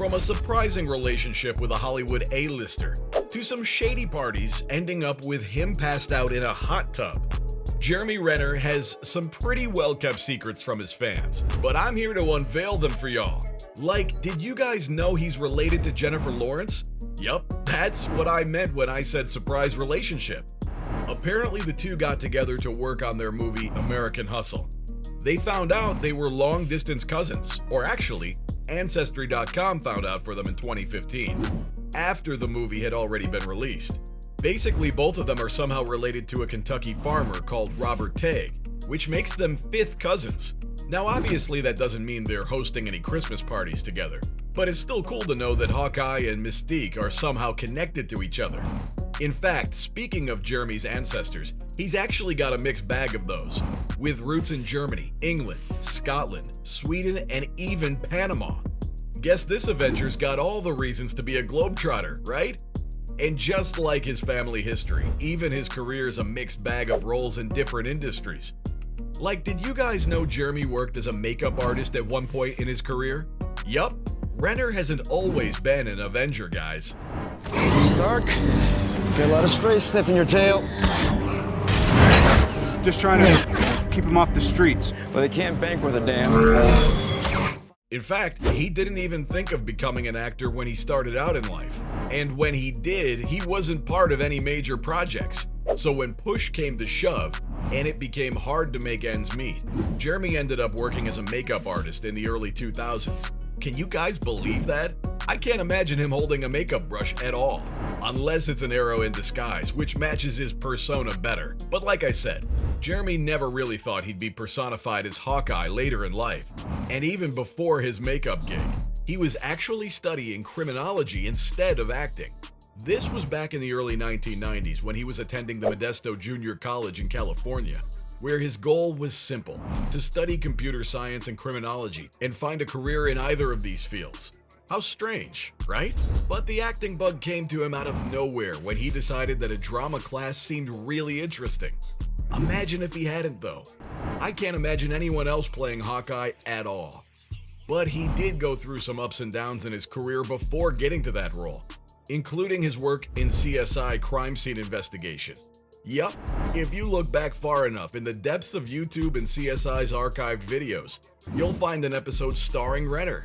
from a surprising relationship with a Hollywood A-lister to some shady parties ending up with him passed out in a hot tub. Jeremy Renner has some pretty well-kept secrets from his fans, but I'm here to unveil them for y'all. Like, did you guys know he's related to Jennifer Lawrence? Yup, that's what I meant when I said surprise relationship. Apparently the two got together to work on their movie American Hustle. They found out they were long-distance cousins, or actually, Ancestry.com found out for them in 2015, after the movie had already been released. Basically, both of them are somehow related to a Kentucky farmer called Robert Tagg, which makes them fifth cousins. Now obviously that doesn't mean they're hosting any Christmas parties together, but it's still cool to know that Hawkeye and Mystique are somehow connected to each other. In fact, speaking of Jeremy's ancestors, he's actually got a mixed bag of those, with roots in Germany, England, Scotland, Sweden, and even Panama. Guess this Avenger's got all the reasons to be a globetrotter, right? And just like his family history, even his career is a mixed bag of roles in different industries. Like, did you guys know Jeremy worked as a makeup artist at one point in his career? Yup, Renner hasn't always been an Avenger, guys. Stark, get a lot of spray sniffing your tail. Just trying to keep him off the streets. Well, they can't bank with a damn. In fact, he didn't even think of becoming an actor when he started out in life. And when he did, he wasn't part of any major projects. So when push came to shove, and it became hard to make ends meet, Jeremy ended up working as a makeup artist in the early 2000s. Can you guys believe that? I can't imagine him holding a makeup brush at all, unless it's an arrow in disguise, which matches his persona better. But like I said, Jeremy never really thought he'd be personified as Hawkeye later in life. And even before his makeup gig, he was actually studying criminology instead of acting. This was back in the early 1990s when he was attending the Modesto Junior College in California, where his goal was simple: to study computer science and criminology and find a career in either of these fields. How strange, right? But the acting bug came to him out of nowhere when he decided that a drama class seemed really interesting. Imagine if he hadn't, though. I can't imagine anyone else playing Hawkeye at all. But he did go through some ups and downs in his career before getting to that role, including his work in CSI Crime Scene Investigation. Yup, if you look back far enough in the depths of YouTube and CSI's archived videos, you'll find an episode starring Renner.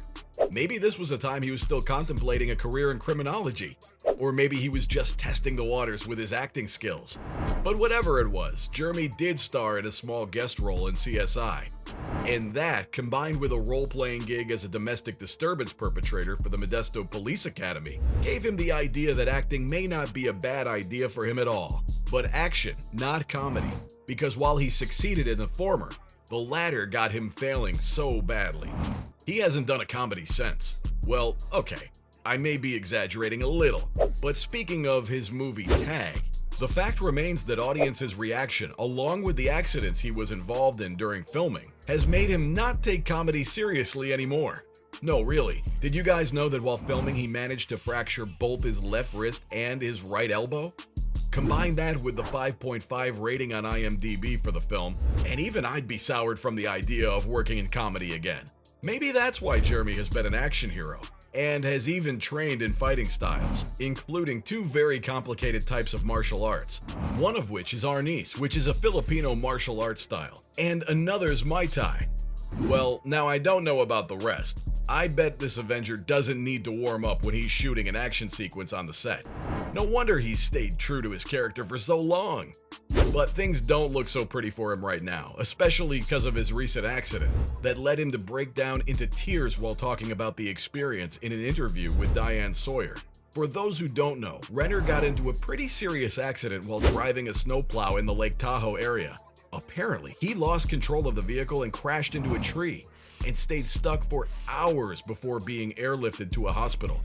Maybe this was a time he was still contemplating a career in criminology, or maybe he was just testing the waters with his acting skills. But whatever it was, Jeremy did star in a small guest role in CSI. And that, combined with a role-playing gig as a domestic disturbance perpetrator for the Modesto Police Academy, gave him the idea that acting may not be a bad idea for him at all. But action, not comedy, because while he succeeded in the former, the latter got him failing so badly. He hasn't done a comedy since. Well, okay, I may be exaggerating a little, but speaking of his movie Tag, the fact remains that audiences' reaction, along with the accidents he was involved in during filming, has made him not take comedy seriously anymore. No, really, did you guys know that while filming he managed to fracture both his left wrist and his right elbow? Combine that with the 5.5 rating on IMDb for the film, and even I'd be soured from the idea of working in comedy again. Maybe that's why Jeremy has been an action hero, and has even trained in fighting styles, including two very complicated types of martial arts, one of which is Arnis, which is a Filipino martial arts style, and another's Muay Thai. Well, now I don't know about the rest. I bet this Avenger doesn't need to warm up when he's shooting an action sequence on the set. No wonder he's stayed true to his character for so long. But things don't look so pretty for him right now, especially because of his recent accident that led him to break down into tears while talking about the experience in an interview with Diane Sawyer. For those who don't know, Renner got into a pretty serious accident while driving a snowplow in the Lake Tahoe area. Apparently, he lost control of the vehicle and crashed into a tree, and stayed stuck for hours before being airlifted to a hospital.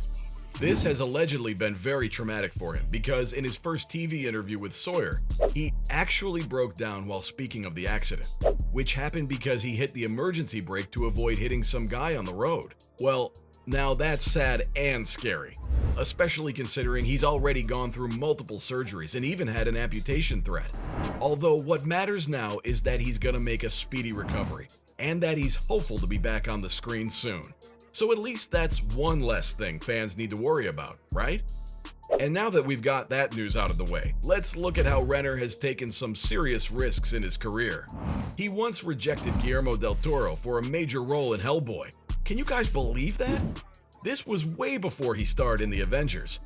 This has allegedly been very traumatic for him because in his first TV interview with Sawyer, he actually broke down while speaking of the accident, which happened because he hit the emergency brake to avoid hitting some guy on the road. Well, now that's sad and scary, especially considering he's already gone through multiple surgeries and even had an amputation threat. Although what matters now is that he's gonna make a speedy recovery, and that he's hopeful to be back on the screen soon. So at least that's one less thing fans need to worry about, right? And now that we've got that news out of the way, let's look at how Renner has taken some serious risks in his career. He once rejected Guillermo del Toro for a major role in Hellboy. Can you guys believe that? This was way before he starred in the Avengers.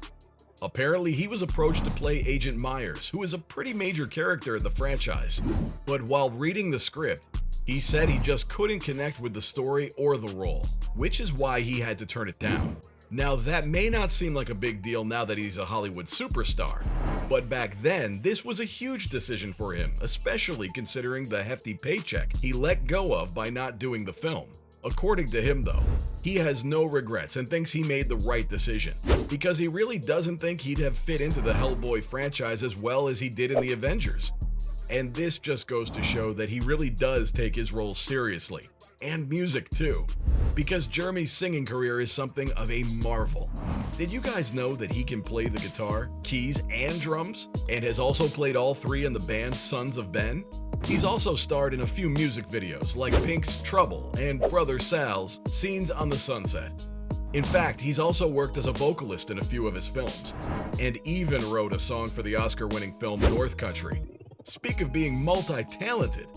Apparently, he was approached to play Agent Myers, who is a pretty major character in the franchise. But while reading the script, he said he just couldn't connect with the story or the role, which is why he had to turn it down. Now, that may not seem like a big deal now that he's a Hollywood superstar, but back then, this was a huge decision for him, especially considering the hefty paycheck he let go of by not doing the film. According to him, though, he has no regrets and thinks he made the right decision, because he really doesn't think he'd have fit into the Hellboy franchise as well as he did in the Avengers. And this just goes to show that he really does take his role seriously, and music too, because Jeremy's singing career is something of a marvel. Did you guys know that he can play the guitar, keys, and drums, and has also played all three in the band Sons of Ben? He's also starred in a few music videos like Pink's Trouble and Brother Sal's Scenes on the Sunset. In fact, he's also worked as a vocalist in a few of his films, and even wrote a song for the Oscar-winning film North Country. Speak of being multi-talented.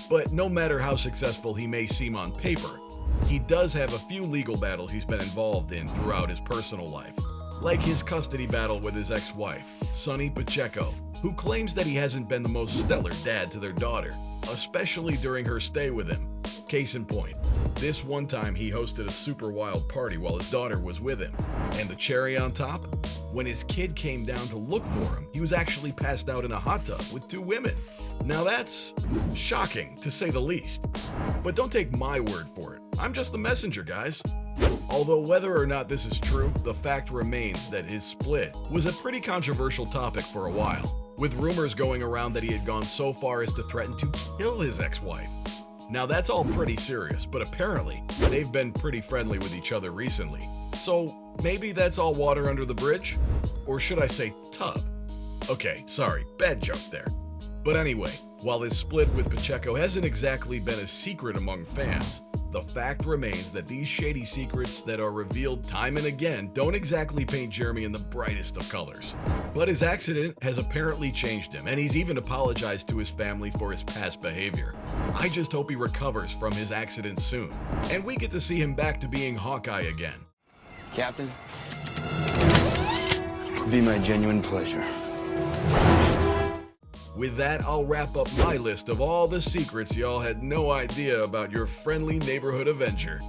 But no matter how successful he may seem on paper, he does have a few legal battles he's been involved in throughout his personal life, like his custody battle with his ex-wife, Sonny Pacheco, who claims that he hasn't been the most stellar dad to their daughter, especially during her stay with him. Case in point, this one time he hosted a super wild party while his daughter was with him, and the cherry on top? When his kid came down to look for him, he was actually passed out in a hot tub with two women. Now that's shocking, to say the least. But don't take my word for it. I'm just the messenger, guys. Although whether or not this is true, the fact remains that his split was a pretty controversial topic for a while, with rumors going around that he had gone so far as to threaten to kill his ex-wife. Now that's all pretty serious, but apparently they've been pretty friendly with each other recently. So maybe that's all water under the bridge? Or should I say tub? Okay, sorry, bad joke there. But anyway, while his split with Pacheco hasn't exactly been a secret among fans, the fact remains that these shady secrets that are revealed time and again don't exactly paint Jeremy in the brightest of colors. But his accident has apparently changed him, and he's even apologized to his family for his past behavior. I just hope he recovers from his accident soon, and we get to see him back to being Hawkeye again. Captain, it'd be my genuine pleasure. With that, I'll wrap up my list of all the secrets y'all had no idea about your friendly neighborhood Avenger.